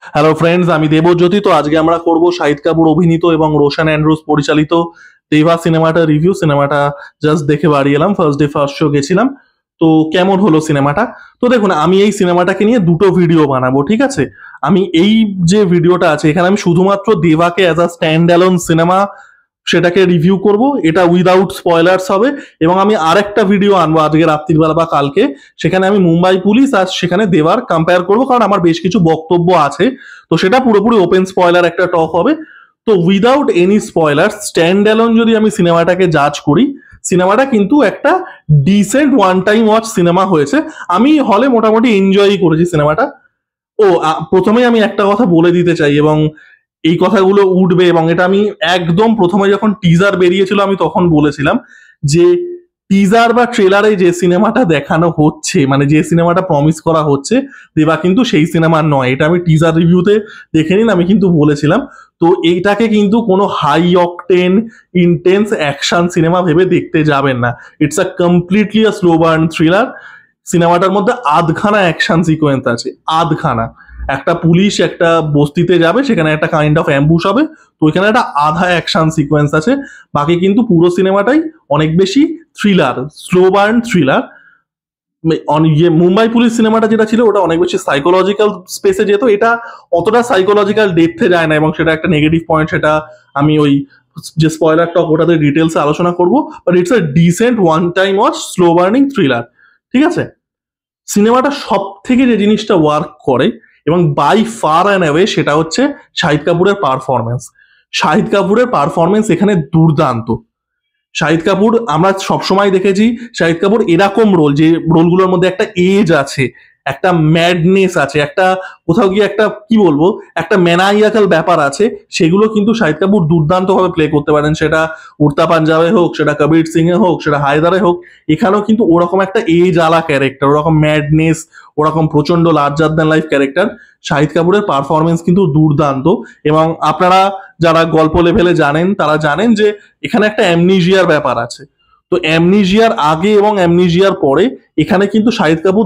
Hello friends, আমি দেবজ্যোতি। তো আজকে আমরা করব শাহিদ কাপুর অভিনীত এবং রোশন অ্যান্ড্রুজ পরিচালিত দেবা সিনেমাটা রিভিউ। সিনেমাটা জাস্ট দেখে বাড়ি এলাম, ফার্স্ট ডে ফার্স্ট শো গেছিলাম। তো কেমন হলো সিনেমাটা? তো দেখুন, আমি এই সিনেমাটাকে নিয়ে দুটো ভিডিও বানাবো, ঠিক আছে? আমি এই যে ভিডিওটা আছে এখানে আমি শুধুমাত্র দেবাকে as a stand alone cinema সেটাকে রিভিউ করব, এটা উইদাউট স্পয়লার্স হবে। এবং আমি আরেকটা ভিডিও আনবো আজকে রাত্রিবেলা বা কালকে, সেখানে আমি মুম্বাই পুলিশ আর সেখানে দেবার কম্পেয়ার করব, কারণ আমার বেশ কিছু বক্তব্য আছে। তো সেটা পুরোপুরি ওপেন স্পয়লার একটা টক হবে। তো without any spoiler stand alone যদি আমি সিনেমাটাকে জাজ করি, সিনেমাটা কিন্তু একটা ডিসেন্ট ওয়ান টাইম ওয়াচ সিনেমা হয়েছে। আমি হলে মোটামুটি এনজয়ই করেছি সিনেমাটা। প্রথমেই আমি একটা কথা বলে দিতে চাই, এবং এই কথাগুলো উঠবে, এবং এটা আমি একদম প্রথমে যখন টিজার বেরিয়েছিল আমি তখন বলেছিলাম যে টিজার বা ট্রেলারে যে সিনেমাটা দেখানো হচ্ছে, মানে যে সিনেমাটা প্রমিস করা হচ্ছে দেবা, কিন্তু সেই সিনেমা নয়। এটা আমি টিজার রিভিউতে দেখে নিন, আমি কিন্তু বলেছিলাম। তো এইটাকে কিন্তু কোনো হাই অকটেন ইন্টেন্স অ্যাকশন সিনেমা ভেবে দেখতে যাবেন না। It's a completely a slow burn thriller. সিনেমাটার মধ্যে আধখানা অ্যাকশন সিকোয়েন্স আছে, আধখানা। একটা পুলিশ একটা বস্তিতে যাবে, সেখানে একটা কাইন্ড অফ অ্যাম্বুশ হবে, তো ওইখানে একটা আধা অ্যাকশন সিকোয়েন্স আছে। বাকি কিন্তু পুরো সিনেমাটাই অনেক বেশি thriller, slow burn thriller. Mumbai police সিনেমাটা যেটা ছিল ওটা অনেক বেশি সাইকোলজিক্যাল স্পেসে যেত, এটা অতটা সাইকোলজিক্যাল ডেপথে যায় না, এবং সেটা একটা নেগেটিভ পয়েন্ট। সেটা আমি ওই যে স্পয়লার টক ওটাতে ডিটেলসে আলোচনা করব। But it's a decent one time watch slow burning thriller, ঠিক আছে? সিনেমাটা সব থেকে যে জিনিসটা ওয়ার্ক করে এবং বাই ফার অ্যান্ড অ্যাওয়ে, সেটা হচ্ছে শাহিদ কাপুরের পারফরমেন্স। শাহিদ কাপুরের পারফরমেন্স এখানে দুর্দান্ত। শাহিদ কাপুর, আমরা সবসময় দেখেছি শাহিদ কাপুর এরকম রোল, যে রোলগুলোর মধ্যে একটা এজ আছে, একটা ম্যাডনেস আছে, একটা কোথাও গিয়ে একটা কি বলবো, একটা ম্যানাইয়াকাল ব্যাপার আছে, সেগুলো কিন্তু শাহিদ কাপুর দুর্দান্ত ভাবে প্লে করতে পারেন। সেটা উড়তা পাঞ্জাবে হোক, সেটা কবির সিং এ হোক, সেটা হায়দারে হোক, এখানেও কিন্তু ওরকম একটা এজ আলা ক্যারেক্টার, ওরকম ম্যাডনেস, ওরকম প্রচন্ড larger than life character. Shahid কাপুরের পারফরমেন্স কিন্তু দুর্দান্ত। এবং আপনারা যারা গল্প লেভেলে জানেন তারা জানেন যে এখানে একটা অ্যামনিজিয়ার ব্যাপার আছে। তো অ্যামনিজিয়ার আগে এবং অ্যামনিজিয়ার পরে এখানে কিন্তু শাহিদ কাপুর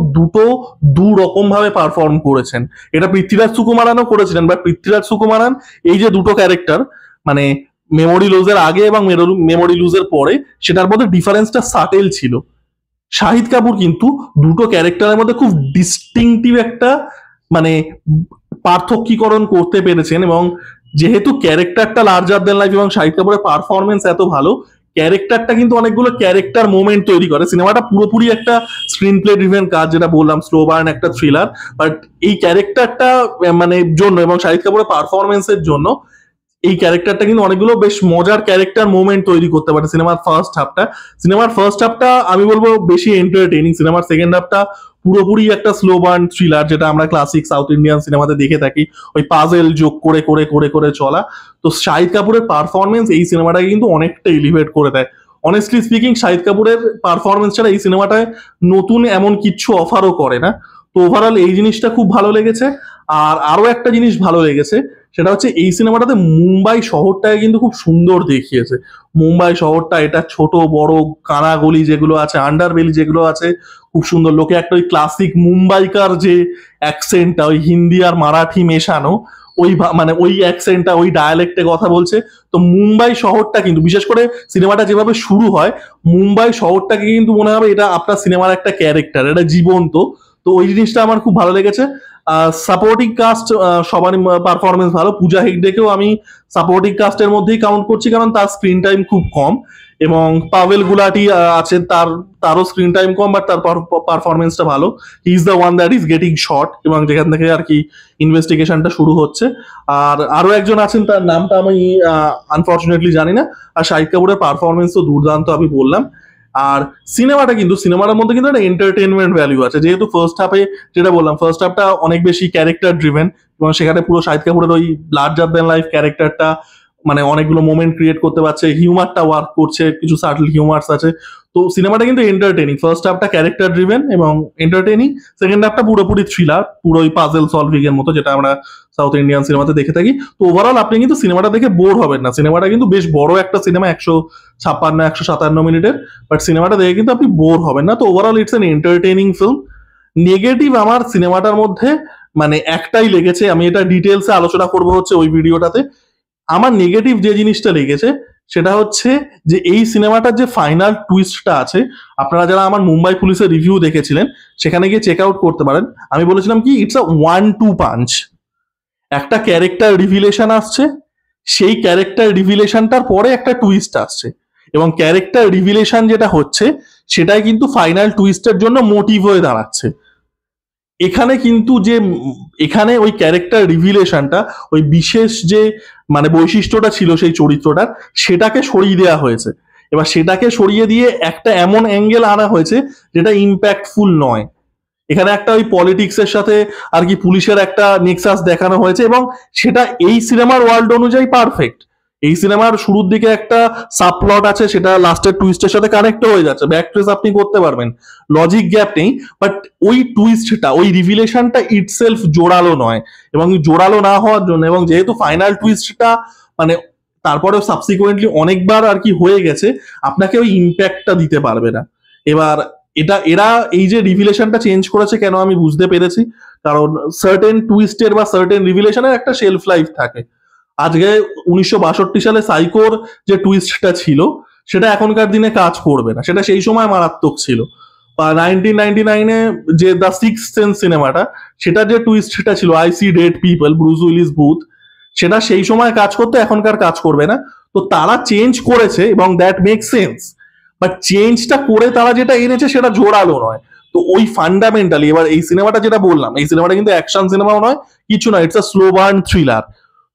দু রকম ভাবে পারফর্ম করেছেন। এটা পৃথ্বীরাজ সুকুমারানও করেছিলেন, বাট পৃথ্বীরাজ সুকুমারান এই যে দুটো ক্যারেক্টার, মানে মেমোরি লুজের আগে এবং মেমোরি লুজের পরে, সেটার মধ্যে ডিফারেন্সটা সাটেল ছিল। শাহিদ কাপুর কিন্তু দুটো ক্যারেক্টারের মধ্যে খুব ডিস্টিংটিভ একটা, মানে পার্থক্যীকরণ করতে পেরেছেন। এবং যেহেতু ক্যারেক্টারটা লার্জার দেন লাইফ এবং শাহিদ কাপুরের পারফরমেন্স এত ভালো, ক্যারেক্টারটা কিন্তু অনেকগুলো ক্যারেক্টার মোমেন্ট তৈরি করে। সিনেমাটা পুরোপুরি একটা স্ক্রিন প্লে ড্রিভেন কাজ, যেটা বললাম স্লো বার্ন একটা থ্রিলার। বাট এই ক্যারেক্টারটা মানে জন্য এবং শাহিদ কাপুরের পারফরমেন্সের জন্য এই ক্যারেক্টারটা কিন্তু অনেকগুলো বেশ মজার ক্যারেক্টার মোমেন্ট তৈরি করতে পারে। সিনেমার ফার্স্ট হাফটা আমি বলবো বেশি এন্টারটেইনিং। সিনেমার সেকেন্ড হাফটা পুরোপুরি একটা স্লো বার্ন থ্রিলার, যেটা আমরা ক্লাসিক সাউথ ইন্ডিয়ান সিনেমাতে দেখে থাকি, ওই পাজেল যোগ করে করে করে করে চলা। তো শাহিদ কাপুরের পারফরমেন্স এই সিনেমাটাকে কিন্তু অনেকটা এলিভেট করে দেয়। অনেস্টলি স্পিকিং, শাহিদ কাপুরের পারফরমেন্স ছাড়া এই সিনেমাটায় নতুন এমন কিচ্ছু অফারও করে না। তো ওভারঅল এই জিনিসটা খুব ভালো লেগেছে। আর আরো একটা জিনিস ভালো লেগেছে, সেটা হচ্ছে এই সিনেমাটাতে মুম্বাই শহরটাকে কিন্তু খুব সুন্দর দেখিয়েছে। মুম্বাই শহরটা, এটা ছোট বড় কানাগলি যেগুলো আছে, আন্ডারবেলি যেগুলো আছে, খুব সুন্দর। লোকে একটা ওই ক্লাসিক মুম্বাইকার যে অ্যাকসেন্টটা, ওই হিন্দি আর মারাঠি মেশানো, ওই মানে ওই অ্যাকসেন্টটা, ওই ডায়ালেক্টে কথা বলছে। তো মুম্বাই শহরটা কিন্তু, বিশেষ করে সিনেমাটা যেভাবে শুরু হয়, মুম্বাই শহরটাকে কিন্তু মনে হবে এটা আপনার সিনেমার একটা ক্যারেক্টার, এটা জীবন্ত। তো ওই জিনিসটা আমার খুব ভালো লেগেছে। সাপোর্টিং কাস্ট সবারই পারফরমেন্স ভালো। পূজা হেগডেকেও আমি সাপোর্টিং কাস্টের মধ্যেই কাউন্ট করছি, কারণ তার স্ক্রিন টাইম খুব কম। এবং পাভেল গুলাটি আছে, তারও স্ক্রিন টাইম কম, বাট তার পারফরমেন্সটা ভালো। He is the one that is getting shot, এবং যেখান থেকে আর কি ইনভেস্টিগেশনটা শুরু হচ্ছে। আর আরো একজন আছেন, তার নামটা আমি আনফর্চুনেটলি জানি না। আর শাহিদ কাপুরের পারফরমেন্স তো দুর্দান্ত, আমি বললাম। আর সিনেমাটার মধ্যে কিন্তু একটা এন্টারটেনমেন্ট ভ্যালু আছে, যেহেতু ফার্স্ট হাফে, যেটা বললাম, ফার্স্ট হাফটা অনেক বেশি ক্যারেক্টার ড্রিভেন, এবং সেখানে পুরো শাহিদ কাপুরের ওই লার্জার দ্যান লাইফ ক্যারেক্টারটা মানে অনেকগুলো মোমেন্ট ক্রিয়েট করতে পারছে, হিউমারটা ওয়ার্ক করছে, কিছু সাটল হিউমার্স আছে। তো সিনেমাটা কিন্তু এন্টারটেনিং। ফার্স্ট হাফটা ক্যারেক্টার ড্রিভেন এবং এন্টারটেনিং, সেকেন্ড হাফটা পুরোপুরি থ্রিলার, পুরো ওই পাজেল সলভিং এর মতো, যেটা আমরা সাউথ ইন্ডিয়ান সিনেমাতে দেখে থাকি। তো ওভারঅল আপনি কিন্তু সিনেমাটা দেখে বোর হবেন না। সিনেমাটা কিন্তু বেশ বড় একটা সিনেমা, 156-157 মিনিটের। বাট সিনেমাটা দেখে কিন্তু আপনি বোর হবেন না। তো overall it's an entertaining film. Negative আমার সিনেমাটার মধ্যে মানে একটাই লেগেছে, আমি এটা ডিটেলসে আলোচনা করব হচ্ছে ওই ভিডিওটাতে। আমার নেগেটিভ যে জিনিসটা লেগেছে সেটা হচ্ছে যে এই সিনেমাটার যে ফাইনাল টুইস্টটা আছে, আপনারা যারা আমার মুম্বাই পুলিশের রিভিউ দেখেছিলেন সেখানে গিয়ে চেক আউট করতে পারেন। আমি বলেছিলাম কি ইটস আ 1-2 পাঞ্চ। একটা ক্যারেক্টার রিভিলেশন আসছে, সেই ক্যারেক্টার রিভিলেশনটার পরে একটা টুইস্ট আসছে, এবং ক্যারেক্টার রিভিলেশন যেটা হচ্ছে সেটাই কিন্তু ফাইনাল টুইস্টের জন্য মোটিভ হয়ে দাঁড়াচ্ছে। এখানে কিন্তু যে এখানে ওই ক্যারেক্টার রিভিলেশনটা, ওই বিশেষ যে মানে বৈশিষ্ট্যটা ছিল সেই চরিত্রটার, সেটাকে সরিয়ে দেওয়া হয়েছে। এবার সেটাকে সরিয়ে দিয়ে একটা এমন অ্যাঙ্গেল আনা হয়েছে যেটা ইম্প্যাক্টফুল নয়। এখানে একটা ওই পলিটিক্স এর সাথে আর কি পুলিশের একটা নেক্সাস দেখানো হয়েছে, এবং সেটা এই সিনেমার ওয়ার্ল্ড অনুযায়ী পারফেক্ট। এই সিনেমার শুরুর দিকে একটা সাবপ্লট আছে, সেটা লাস্টের টুইস্টের সাথে কানেক্ট হয়ে যাচ্ছে, ব্যাক ট্রেস আপনি করতে পারবেন, লজিক গ্যাপ নেই। বাট ওই টুইস্টটা, ওই রিভিলেশনটা ইটসেলফ জোরালো নয়, এবং জোরালো না হওয়ার জন্য, এবং যেহেতু ফাইনাল টুইস্টটা মানে তারপরেও সাবসিকুয়েন্টলি অনেকবার আর কি হয়ে গেছে, আপনাকে ওই ইম্প্যাক্টটা দিতে পারবে না। এবার এরা এই যে রিভিলেশনটা চেঞ্জ করেছে কেন আমি বুঝতে পেরেছি, কারণ সার্টেন টুইস্টের বা সার্টেন রিভিলেশনের একটা শেলফ লাইফ থাকে। আজকে 1962 সালে সাইকোর যে টুইস্টটা ছিল সেটা এখনকার দিনে কাজ করবে না, সেটা সেই সময় মারাত্মক ছিল। বা 1999-এ যে দ্য সিক্স সেন্স সিনেমাটা, সেটা যে টুইস্টটা ছিল I see dead people, Bruce Willis ভূত, সেটা সেই সময় কাজ করতো, এখনকার কাজ করবে না। তো তারা চেঞ্জ করেছে এবং দ্যাট মেক সেন্স, বাট চেঞ্জটা করে তারা যেটা এনেছে সেটা জোরালো নয়। তো ওই ফান্ডামেন্টালি এবার এই সিনেমাটা যেটা বললাম, এই সিনেমাটা কিন্তু অ্যাকশন সিনেমাও নয়, কিছু নয়, it's a slow burn thriller.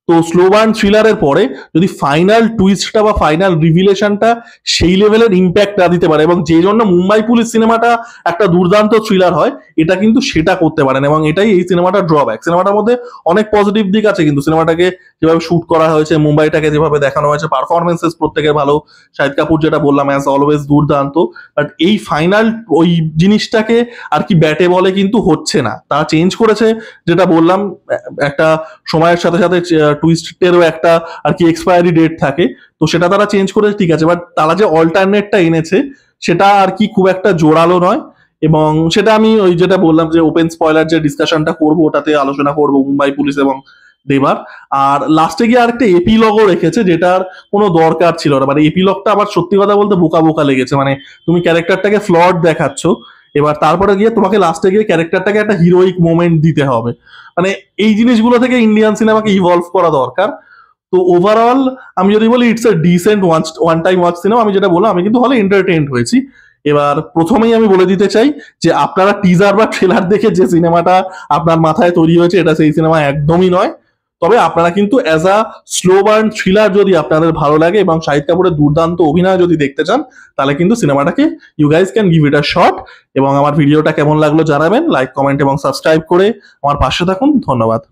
তো স্লো বার্ন থ্রিলারের পরে যদি ফাইনাল টুইস্টটা বা ফাইনাল রিভিলেশনটা সেই লেভেলের ইম্প্যাক্ট না দিতে পারে, এবং যে জন্য মুম্বাই পুলিশ সিনেমাটা একটা দুর্দান্ত থ্রিলার হয়, এটা কিন্তু সেটা করতে পারেন, এবং এটাই এই সিনেমাটার ড্রব্যাক। সিনেমাটার মধ্যে অনেক পজিটিভ দিক আছে, কিন্তু সিনেমাটাকে যেভাবে শুট করা হয়েছে, মুম্বাইটাকে যেভাবে দেখানো হয়েছে, পারফরমেন্সেস প্রত্যেকের ভালো, শাহিদ কাপুর যেটা বললাম অ্যাজ অলওয়েজ দুর্দান্ত, বাট এই ফাইনাল ওই জিনিসটাকে আর কি ব্যাটে বলে কিন্তু হচ্ছে না। তারা চেঞ্জ করেছে, যেটা বললাম একটা সময়ের সাথে সাথে টুইস্টেরও একটা আর কি এক্সপায়ারি ডেট থাকে, তো সেটা তারা চেঞ্জ করেছে ঠিক আছে, বাট তারা যে অল্টারনেটটা এনেছে সেটা আর কি খুব একটা জোরালো নয়। এবং সেটা আমি ওই যেটা বললাম যে ওপেন স্পয়লার যে ডিসকাশনটা করবো ওটাতে আলোচনা করবো মুম্বাই পুলিশ এবং দেবার। আর লাস্টে গিয়ে আরেকটা এপিলগও রেখেছে যেটার কোনো দরকার ছিল না, মানে এপিলগটা আবার সত্যি কথা বলতে বোকা বোকা লেগেছে। মানে তুমি ক্যারেক্টারটাকে ফ্লড দেখাচ্ছ, এবার তারপরে গিয়ে তোমাকে লাস্টে গিয়ে ক্যারেক্টারটাকে একটা হিরোইক মোমেন্ট দিতে হবে। মানে এই জিনিসগুলো থেকে ইন্ডিয়ান সিনেমাকে ইভলভ করা দরকার। তো ওভারঅল আমি যদি বলি it's a decent one time watch cinema. আমি যেটা বললাম, আমি কিন্তু হলে এন্টারটেইনড হয়েছি। এবার প্রথমেই আমি বলে দিতে চাই যে আপনারা টিজার বা ট্রেলার দেখে যে সিনেমাটা আপনার মাথায় তৈরি হয়েছে এটা সেই সিনেমা একদমই নয়। তবে আপনারা কিন্তু as a slow burn thriller যদি আপনাদের ভালো লাগে এবং শাহিদ কাপুরের দুর্দান্ত অভিনয় যদি দেখতে চান, তাহলে কিন্তু সিনেমাটাকে you guys can give it a shot. এবং আমার ভিডিওটা কেমন লাগলো জানাবেন, লাইক কমেন্ট এবং সাবস্ক্রাইব করে আমার পাশে থাকুন। ধন্যবাদ।